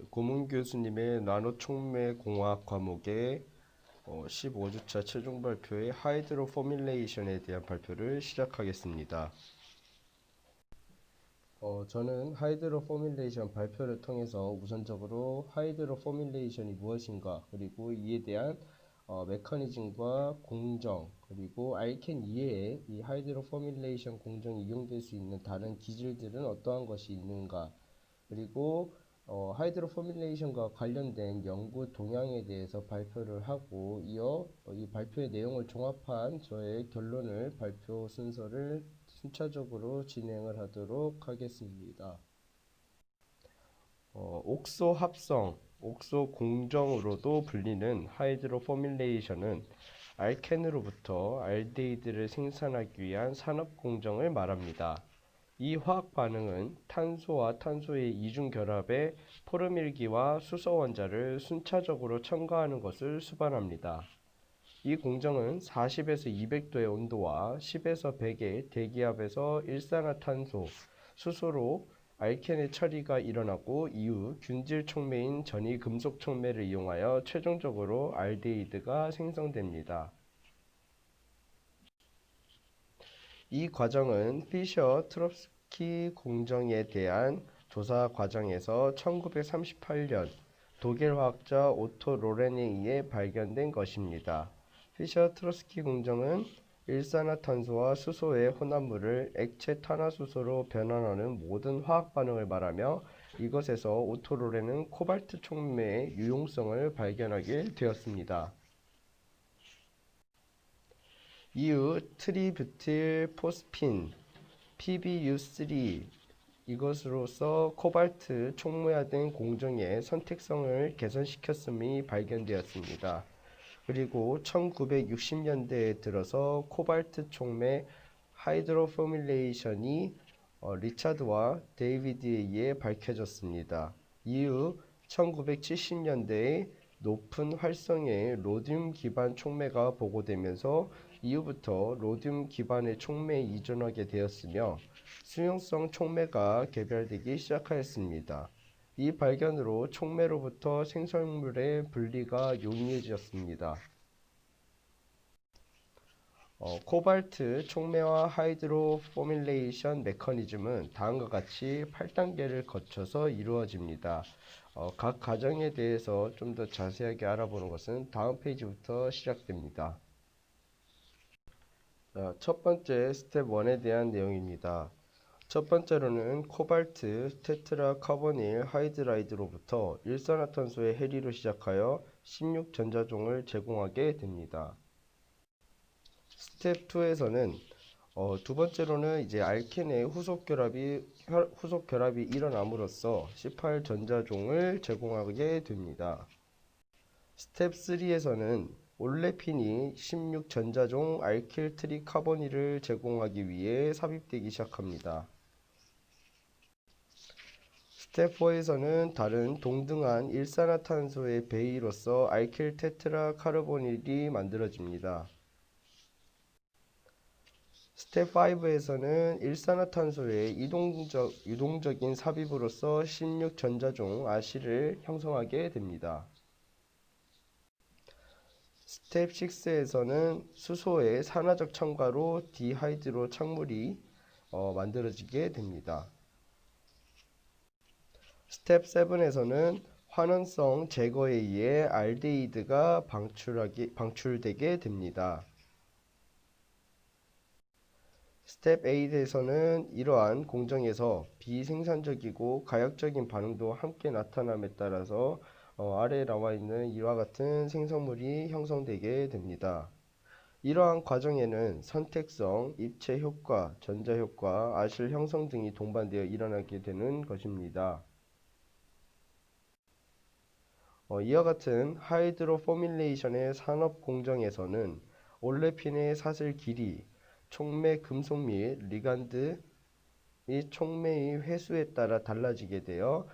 고문 교수님의 나노촉매공학 과목의 15주차 최종 발표의 하이드로 포뮬레이션에 대한 발표를 시작하겠습니다. 저는 하이드로 포뮬레이션 발표를 통해서 우선적으로 하이드로 포뮬레이션이 무엇인가, 그리고 이에 대한 메커니즘과 공정, 그리고 알켄 이외에 이 하이드로 포뮬레이션 공정이 이용될 수 있는 다른 기술들은 어떠한 것이 있는가, 그리고 하이드로 포뮬레이션과 관련된 연구 동향에 대해서 발표를 하고, 이어 이 발표의 내용을 종합한 저의 결론을 발표 순서를 순차적으로 진행을 하도록 하겠습니다. 옥소 합성, 옥소 공정으로도 불리는 하이드로 포뮬레이션은 알켄으로부터 알데히드를 생산하기 위한 산업 공정을 말합니다. 이 화학 반응은 탄소와 탄소의 이중 결합에 포르밀기와 수소 원자를 순차적으로 첨가하는 것을 수반합니다. 이 공정은 40에서 200도의 온도와 10에서 100의 대기압에서 일산화탄소, 수소로 알켄의 처리가 일어나고, 이후 균질 촉매인 전이 금속 촉매를 이용하여 최종적으로 알데히드가 생성됩니다. 이 과정은 피셔-트롭스키 공정에 대한 조사 과정에서 1938년 독일 화학자 오토 로렌에 의해 발견된 것입니다. 피셔-트롭스키 공정은 일산화탄소와 수소의 혼합물을 액체 탄화수소로 변환하는 모든 화학 반응을 말하며, 이것에서 오토 로렌은 코발트 촉매의 유용성을 발견하게 되었습니다. 이후 트리뷰틸 포스핀 PbU3 이것으로서 코발트 촉매화된 공정의 선택성을 개선시켰음이 발견되었습니다. 그리고 1960년대에 들어서 코발트 촉매 하이드로 포뮬레이션이 리차드와 데이비드에 의해 밝혀졌습니다. 이후 1970년대에 높은 활성의 로듐 기반 촉매가 보고되면서, 이후부터 로듐 기반의 촉매에 이전하게 되었으며 수용성 촉매가 개발되기 시작하였습니다. 이 발견으로 촉매로부터 생성물의 분리가 용이해졌습니다. 코발트 촉매와 하이드로 포뮬레이션 메커니즘은 다음과 같이 8단계를 거쳐서 이루어집니다. 각 과정에 대해서 좀 더 자세하게 알아보는 것은 다음 페이지부터 시작됩니다. 첫 번째 스텝 1에 대한 내용입니다. 첫 번째로는 코발트 테트라 카보닐 하이드라이드로부터 일산화탄소의 해리로 시작하여 16전자종을 제공하게 됩니다. 스텝 2에서는 두 번째로는 이제 알켄의 후속 결합이 일어남으로써 18전자종을 제공하게 됩니다. 스텝 3에서는 올레핀이 16전자종 알킬 트리카보닐을 제공하기 위해 삽입되기 시작합니다. 스텝 4에서는 다른 동등한 일산화탄소의 배이로서 알킬 테트라 카르보닐이 만들어집니다. 스텝 5에서는 일산화탄소의 유동적인 삽입으로서 16전자종 아실을 형성하게 됩니다. 스텝 6에서는 수소의 산화적 첨가로 디하이드로 착물이 만들어지게 됩니다. 스텝 7에서는 환원성 제거에 의해 알데히드가 방출되게 됩니다. 스텝 8에서는 이러한 공정에서 비생산적이고 가역적인 반응도 함께 나타남에 따라서 아래에 나와 있는 이와 같은 생성물이 형성되게 됩니다. 이러한 과정에는 선택성, 입체 효과, 전자 효과, 아실 형성 등이 동반되어 일어나게 되는 것입니다. 이와 같은 하이드로 포뮬레이션의 산업 공정에서는 올레핀의 사슬 길이, 촉매 금속 및 리간드 및 촉매의 회수에 따라 달라지게 되어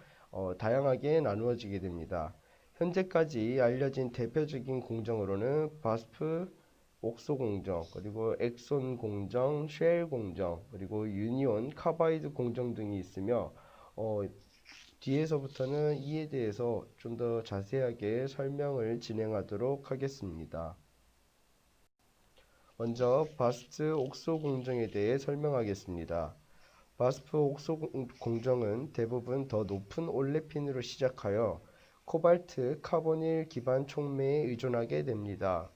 다양하게 나누어지게 됩니다. 현재까지 알려진 대표적인 공정으로는 바스프 옥소 공정, 그리고 엑손 공정, 쉘 공정, 그리고 유니온 카바이드 공정 등이 있으며, 뒤에서부터는 이에 대해서 좀 더 자세하게 설명을 진행하도록 하겠습니다. 먼저 바스트 옥소 공정에 대해 설명하겠습니다. 바스프 옥소 공정은 대부분 더 높은 올레핀으로 시작하여 코발트 카보닐 기반 촉매에 의존하게 됩니다.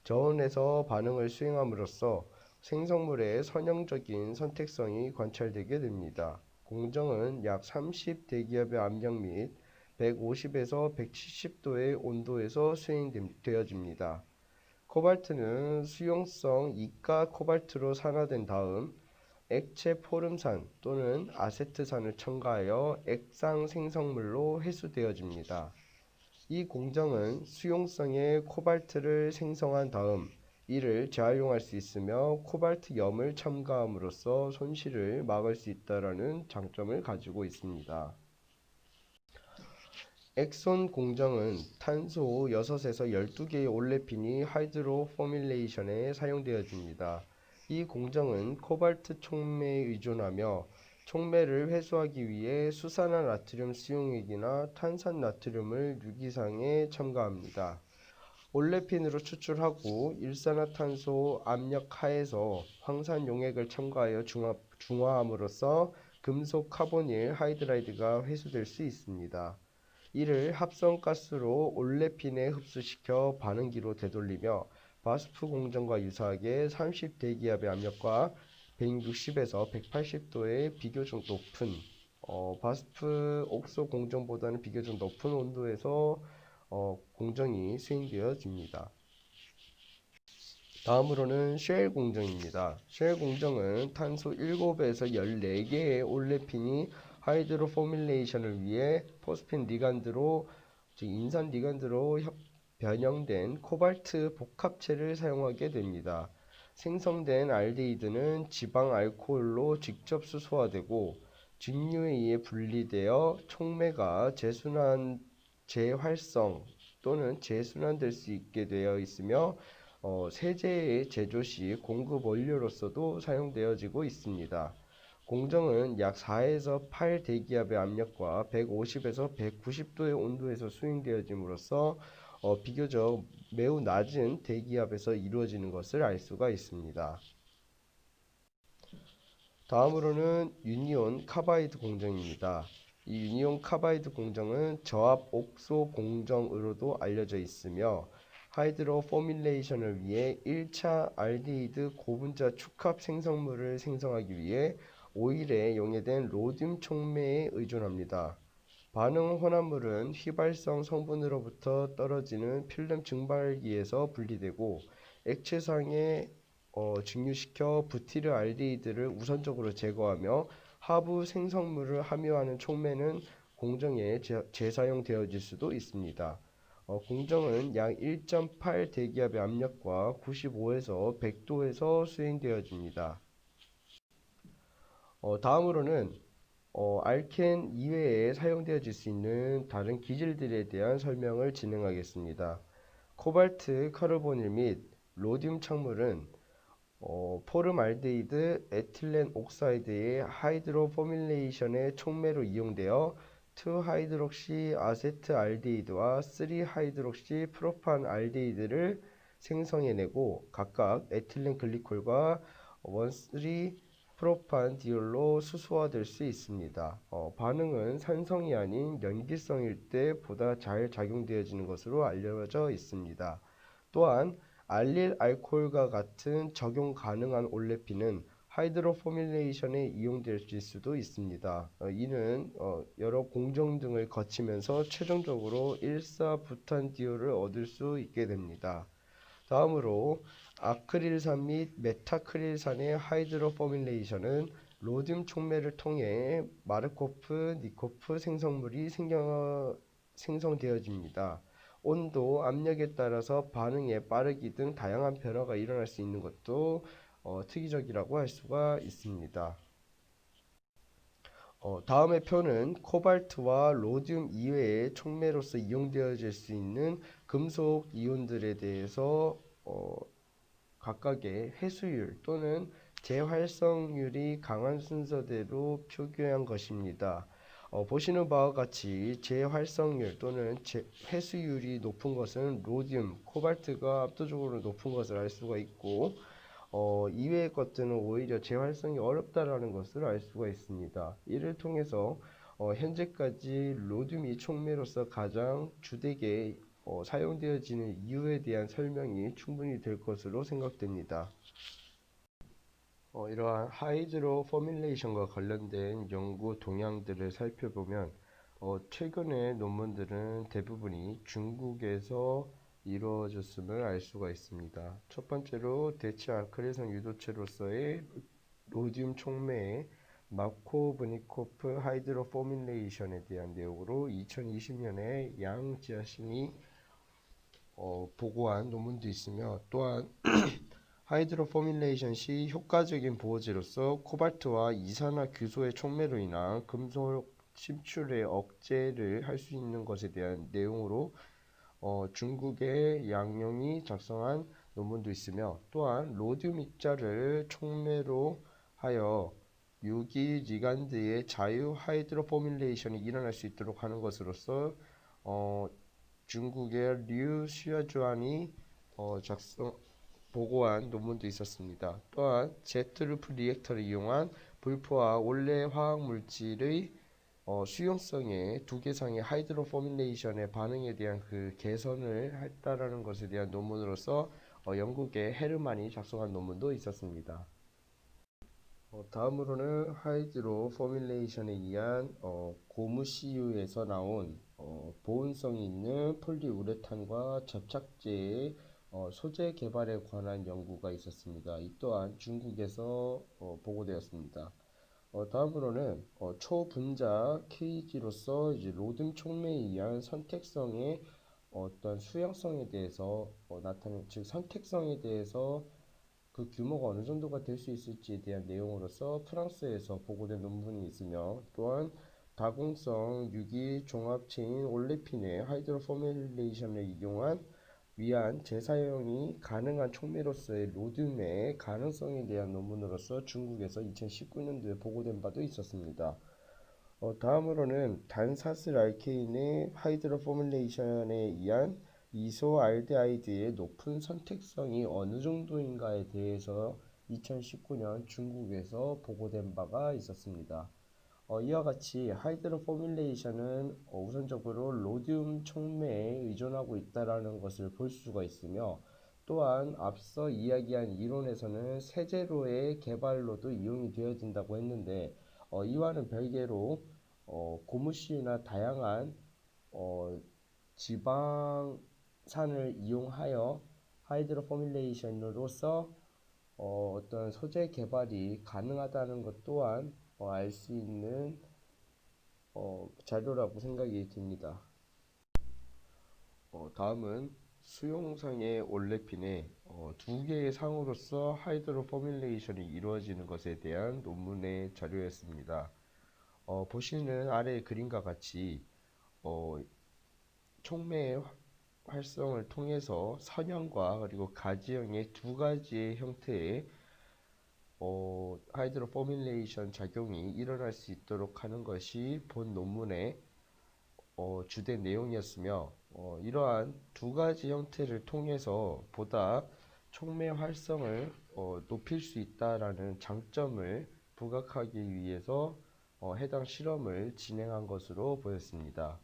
저온에서 반응을 수행함으로써 생성물의 선형적인 선택성이 관찰되게 됩니다. 공정은 약 30 대기압의 압력 및 150에서 170도의 온도에서 수행되어집니다. 코발트는 수용성 이가 코발트로 산화된 다음 액체 포름산 또는 아세트산을 첨가하여 액상 생성물로 회수되어집니다. 이 공정은 수용성의 코발트를 생성한 다음 이를 재활용할 수 있으며 코발트 염을 첨가함으로써 손실을 막을 수 있다는 장점을 가지고 있습니다. 엑손 공정은 탄소 6에서 12개의 올레핀이 하이드로 포뮬레이션에 사용되어집니다. 이 공정은 코발트 촉매에 의존하며 촉매를 회수하기 위해 수산화 나트륨 수용액이나 탄산 나트륨을 유기상에 첨가합니다. 올레핀으로 추출하고 일산화탄소 압력 하에서 황산 용액을 첨가하여 중화함으로써 금속 카보닐 하이드라이드가 회수될 수 있습니다. 이를 합성가스로 올레핀에 흡수시켜 반응기로 되돌리며 바스프 공정과 유사하게 30 대기압의 압력과 160에서 180도의 비교적 높은 바스프 옥소 공정보다는 비교적 높은 온도에서 공정이 수행되어집니다. 다음으로는 쉘 공정입니다. 쉘 공정은 탄소 7에서 14개의 올레핀이 하이드로 포뮬레이션을 위해 포스핀 리간드로 즉 인산 리간드로 변형된 코발트 복합체를 사용하게 됩니다. 생성된 알데히드는 지방 알코올로 직접 수소화되고 직류에 의해 분리되어 촉매가 재활성 또는 재순환될 수 있게 되어 있으며 세제의 제조 시 공급 원료로서도 사용되어지고 있습니다. 공정은 약 4에서 8 대기압의 압력과 150에서 190도의 온도에서 수행되어짐으로써 비교적 매우 낮은 대기압에서 이루어지는 것을 알 수가 있습니다. 다음으로는 유니온 카바이드 공정입니다. 이 유니온 카바이드 공정은 저압 옥소 공정으로도 알려져 있으며 하이드로 포뮬레이션을 위해 1차 알데히드 고분자 축합 생성물을 생성하기 위해 오일에 용해된 로듐 촉매에 의존합니다. 반응 혼합물은 휘발성 성분으로부터 떨어지는 필름 증발기에서 분리되고 액체상에 증류시켜 부티르 알데히드를 우선적으로 제거하며 하부 생성물을 함유하는 촉매는 공정에 재사용되어질 수도 있습니다. 공정은 약 1.8 대기압의 압력과 95에서 100도에서 수행되어집니다. 다음으로는 알켄 이외에 사용되어질 수 있는 다른 기질들에 대한 설명을 진행하겠습니다. 코발트 카르보닐 및 로듐 착물은 포름알데히드 에틸렌 옥사이드의 하이드로 포뮬레이션의 촉매로 이용되어 2하이드록시 아세트 알데히드와 3하이드록시 프로판 알데히드를 생성해내고 각각 에틸렌 글리콜과 1,3 프로판 디올로 수소화될 수 있습니다. 반응은 산성이 아닌 연기성일 때 보다 잘 작용되어지는 것으로 알려져 있습니다. 또한 알릴 알코올과 같은 적용 가능한 올레핀은 하이드로 포뮬레이션에 이용될 수도 있습니다. 이는 여러 공정 등을 거치면서 최종적으로 1,4부탄디올을 얻을 수 있게 됩니다. 다음으로 아크릴산 및 메타크릴산의 하이드로 포뮬레이션은 로듐 촉매를 통해 마르코프, 니코프 생성물이 생성되어집니다. 온도, 압력에 따라서 반응의 빠르기 등 다양한 변화가 일어날 수 있는 것도 특이적이라고 할 수가 있습니다. 다음의 표는 코발트와 로듐 이외의 촉매로서 이용되어질 수 있는 금속 이온들에 대해서 각각의 회수율 또는 재활성률이 강한 순서대로 표기한 것입니다. 보시는 바와 같이 재활성률 또는 회수율이 높은 것은 로듐, 코발트가 압도적으로 높은 것을 알 수가 있고, 이외의 것들은 오히려 재활성이 어렵다라는 것을 알 수가 있습니다. 이를 통해서 현재까지 로듐이 촉매로서 가장 주되게 사용되어지는 이유에 대한 설명이 충분히 될 것으로 생각됩니다. 이러한 하이드로 포뮬레이션과 관련된 연구 동향들을 살펴보면 최근의 논문들은 대부분이 중국에서 이루어졌음을 알 수가 있습니다. 첫 번째로 대체 알칼리성 유도체로서의 로듐 촉매의 마코브니코프 하이드로 포뮬레이션에 대한 내용으로 2020년에 양 지아신이 보고한 논문도 있으며, 또한 하이드로 포뮬레이션 시 효과적인 보호제로서 코발트와 이산화 규소의 촉매로 인한 금속 침출의 억제를 할 수 있는 것에 대한 내용으로 중국의 양용이 작성한 논문도 있으며, 또한 로듐 입자를 촉매로 하여 유기 리간드의 자유 하이드로 포뮬레이션이 일어날 수 있도록 하는 것으로서 중국의 류 시아주안이 보고한 논문도 있었습니다. 또한 제트루프 리액터를 이용한 불포화 원래 화학 물질의 수용성의 두 개상의 하이드로 포뮬레이션의 반응에 대한 그 개선을 했다라는 것에 대한 논문으로서 영국의 헤르만이 작성한 논문도 있었습니다. 다음으로는 하이드로 포뮬레이션에 의한 고무CU에서 나온 보온성이 있는 폴리우레탄과 접착제의 소재 개발에 관한 연구가 있었습니다. 이 또한 중국에서 보고되었습니다. 다음으로는 초분자 케이지로서 이제 로듬 촉매에 의한 선택성의 어떤 수용성에 대해서 나타낸, 즉 선택성에 대해서 그 규모가 어느 정도가 될 수 있을지에 대한 내용으로서 프랑스에서 보고된 논문이 있으며, 또한 다공성 유기 종합체인 올레핀의 하이드로 포뮬레이션을 이용한 위한 재사용이 가능한 촉매로서의 로듐의 가능성에 대한 논문으로서 중국에서 2019년도에 보고된 바도 있었습니다. 다음으로는 단사슬 알케인의 하이드로 포뮬레이션에 의한 이소알데하이드의 높은 선택성이 어느 정도인가에 대해서 2019년 중국에서 보고된 바가 있었습니다. 이와 같이 하이드로 포뮬레이션은 우선적으로 로듐 촉매에 의존하고 있다는 것을 볼 수가 있으며, 또한 앞서 이야기한 이론에서는 세제로의 개발로도 이용이 되어진다고 했는데, 이와는 별개로 고무신이나 다양한 지방산을 이용하여 하이드로 포뮬레이션으로서 어떤 소재 개발이 가능하다는 것 또한 알 수 있는 자료라고 생각이 듭니다. 다음은 수용상의 올레핀의 두 개의 상으로서 하이드로 포뮬레이션이 이루어지는 것에 대한 논문의 자료였습니다. 보시는 아래 그림과 같이 촉매의 활성을 통해서 선형과 그리고 가지형의 두 가지의 형태의 하이드로 포뮬레이션 작용이 일어날 수 있도록 하는 것이 본 논문의 주된 내용이었으며, 이러한 두 가지 형태를 통해서 보다 촉매 활성을 높일 수 있다라는 장점을 부각하기 위해서 해당 실험을 진행한 것으로 보였습니다.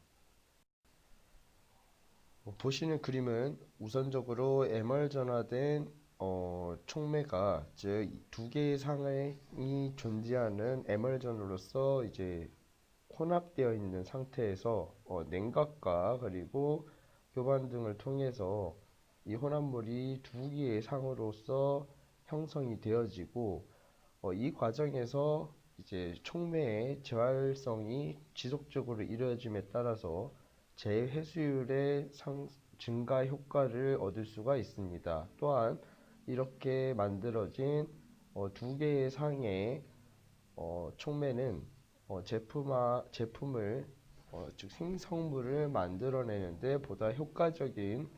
보시는 그림은 우선적으로 에멀전화된 촉매가, 즉 두 개의 상이 존재하는 에멀전으로서 이제 혼합되어 있는 상태에서 냉각과 그리고 교반 등을 통해서 이 혼합물이 두 개의 상으로서 형성이 되어지고, 이 과정에서 이제 촉매의 재활성이 지속적으로 이루어짐에 따라서 재회수율의 증가 효과를 얻을 수가 있습니다. 또한 이렇게 만들어진 두 개의 상의 촉매는 제품을 즉 생성물을 만들어내는데 보다 효과적인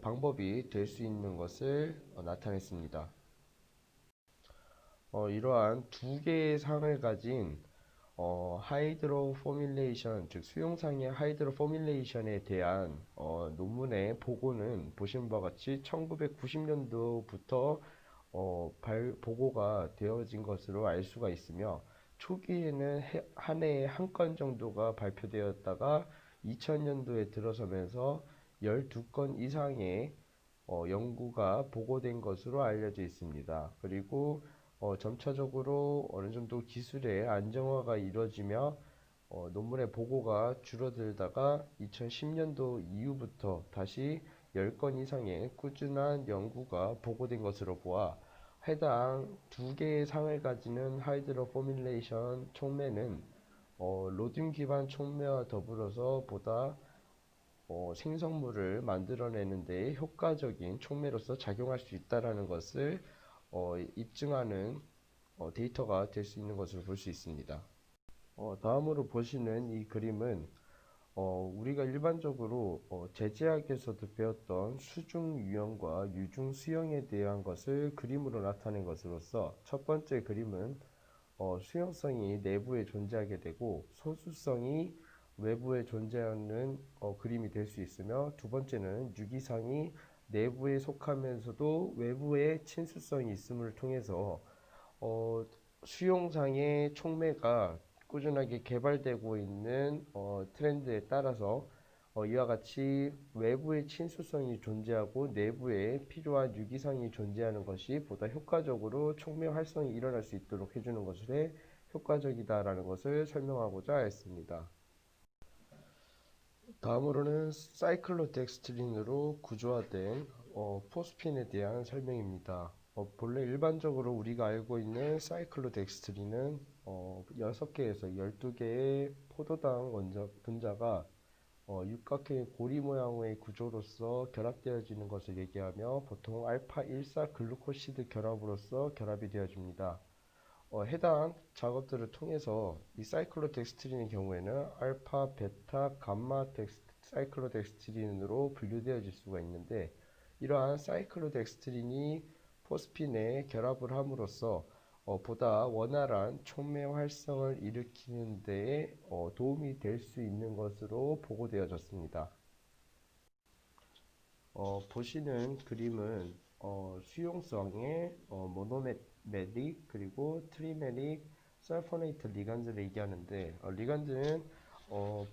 방법이 될 수 있는 것을 나타냈습니다. 이러한 두 개의 상을 가진 하이드로 포뮬레이션, 즉 수용상의 하이드로 포뮬레이션에 대한 논문의 보고는 보신 바와 같이 1990년도부터 보고가 되어진 것으로 알 수가 있으며, 초기에는 한 해에 한 건 정도가 발표되었다가 2000년도에 들어서면서 12건 이상의 연구가 보고된 것으로 알려져 있습니다. 그리고 점차적으로 어느 정도 기술의 안정화가 이루어지며 논문의 보고가 줄어들다가 2010년도 이후부터 다시 10건 이상의 꾸준한 연구가 보고된 것으로 보아, 해당 두 개의 상을 가지는 하이드로 포뮬레이션 촉매는 로듐 기반 촉매와 더불어서 보다 생성물을 만들어내는 데 효과적인 촉매로서 작용할 수 있다는 것을 입증하는 데이터가 될 수 있는 것으로 볼 수 있습니다. 다음으로 보시는 이 그림은 우리가 일반적으로 제재학에서도 배웠던 수중 유형과 유중 수형에 대한 것을 그림으로 나타낸 것으로서, 첫 번째 그림은 수용성이 내부에 존재하게 되고 소수성이 외부에 존재하는 그림이 될 수 있으며, 두 번째는 유기상이 내부에 속하면서도 외부에 친수성이 있음을 통해서 수용상의 촉매가 꾸준하게 개발되고 있는 트렌드에 따라서 이와 같이 외부에 친수성이 존재하고 내부에 필요한 유기상이 존재하는 것이 보다 효과적으로 촉매 활성이 일어날 수 있도록 해주는 것에 효과적이다라는 것을 설명하고자 했습니다. 다음으로는 사이클로덱스트린으로 구조화된 포스핀에 대한 설명입니다. 본래 일반적으로 우리가 알고 있는 사이클로덱스트린은 6개에서 12개의 포도당 분자가 육각형의 고리 모양의 구조로서 결합되어지는 것을 얘기하며, 보통 알파 1사 글루코시드 결합으로서 결합이 되어집니다. 해당 작업들을 통해서 이 사이클로덱스트린의 경우에는 알파, 베타, 감마 사이클로덱스트린으로 분류되어질 수가 있는데, 이러한 사이클로덱스트린이 포스핀에 결합을 함으로써 보다 원활한 촉매 활성을 일으키는 데에 도움이 될 수 있는 것으로 보고되어졌습니다. 보시는 그림은 수용성의 모노메릭 그리고 트리메릭 설포네이트 리간드를 얘기하는데, 리간드는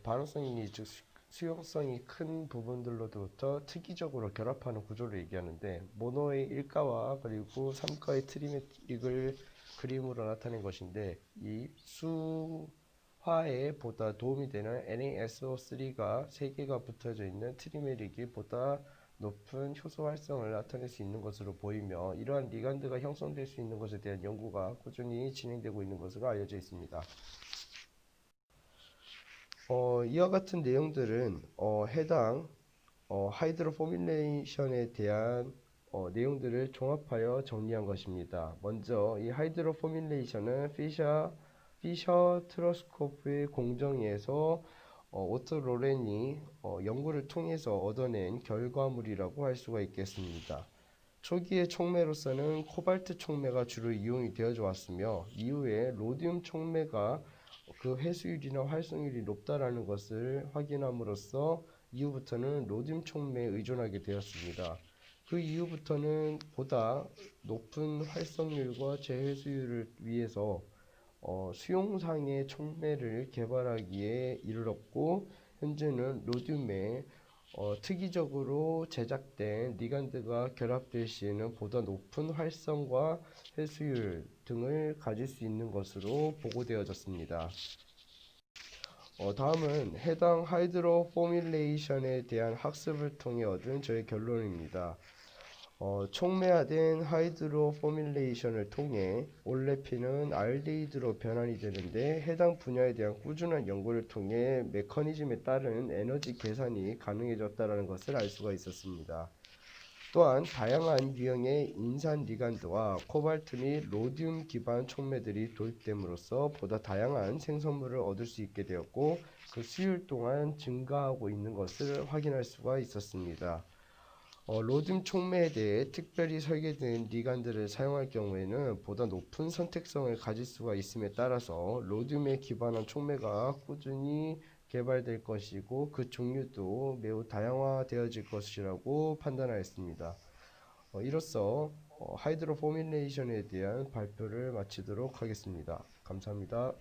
반응성이 즉 수용성이 큰 부분들로부터 특이적으로 결합하는 구조를 얘기하는데, 모노의 1가와 그리고 3가의 트리메릭을 그림으로 나타낸 것인데, 이 수화에 보다 도움이 되는 NaSO3가 3개가 붙어져 있는 트리메릭이 보다 높은 효소 활성을 나타낼 수 있는 것으로 보이며, 이러한 리간드가 형성될 수 있는 것에 대한 연구가 꾸준히 진행되고 있는 것으로 알려져 있습니다. 이와 같은 내용들은 해당 하이드로 포뮬레이션에 대한 내용들을 종합하여 정리한 것입니다. 먼저 이 하이드로 포뮬레이션은 피셔 트러스코프의 공정에서 오토 로렌이 연구를 통해서 얻어낸 결과물이라고 할 수가 있겠습니다. 초기의 촉매로서는 코발트 촉매가 주로 이용이 되어져 왔으며, 이후에 로듐 촉매가 그 회수율이나 활성률이 높다라는 것을 확인함으로써 이후부터는 로듐 촉매에 의존하게 되었습니다. 그 이후부터는 보다 높은 활성률과 재회수율을 위해서 수용상의 촉매를 개발하기에 이르렀고, 현재는 로듐에 특이적으로 제작된 리간드가 결합될 시에는 보다 높은 활성과 회수율 등을 가질 수 있는 것으로 보고되어졌습니다. 다음은 해당 하이드로 포뮬레이션에 대한 학습을 통해 얻은 저의 결론입니다. 촉매화된 하이드로 포뮬레이션을 통해 올레핀은 알데히드로 변환이 되는데, 해당 분야에 대한 꾸준한 연구를 통해 메커니즘에 따른 에너지 계산이 가능해졌다는 것을 알 수가 있었습니다. 또한 다양한 유형의 인산 리간드와 코발트 및 로듐 기반 촉매들이 도입됨으로써 보다 다양한 생성물을 얻을 수 있게 되었고, 그 수율 또한 증가하고 있는 것을 확인할 수가 있었습니다. 로듐 촉매에 대해 특별히 설계된 리간들을 사용할 경우에는 보다 높은 선택성을 가질 수가 있음에 따라서 로듐에 기반한 촉매가 꾸준히 개발될 것이고 그 종류도 매우 다양화되어질 것이라고 판단하였습니다. 이로써 하이드로 포뮬레이션에 대한 발표를 마치도록 하겠습니다. 감사합니다.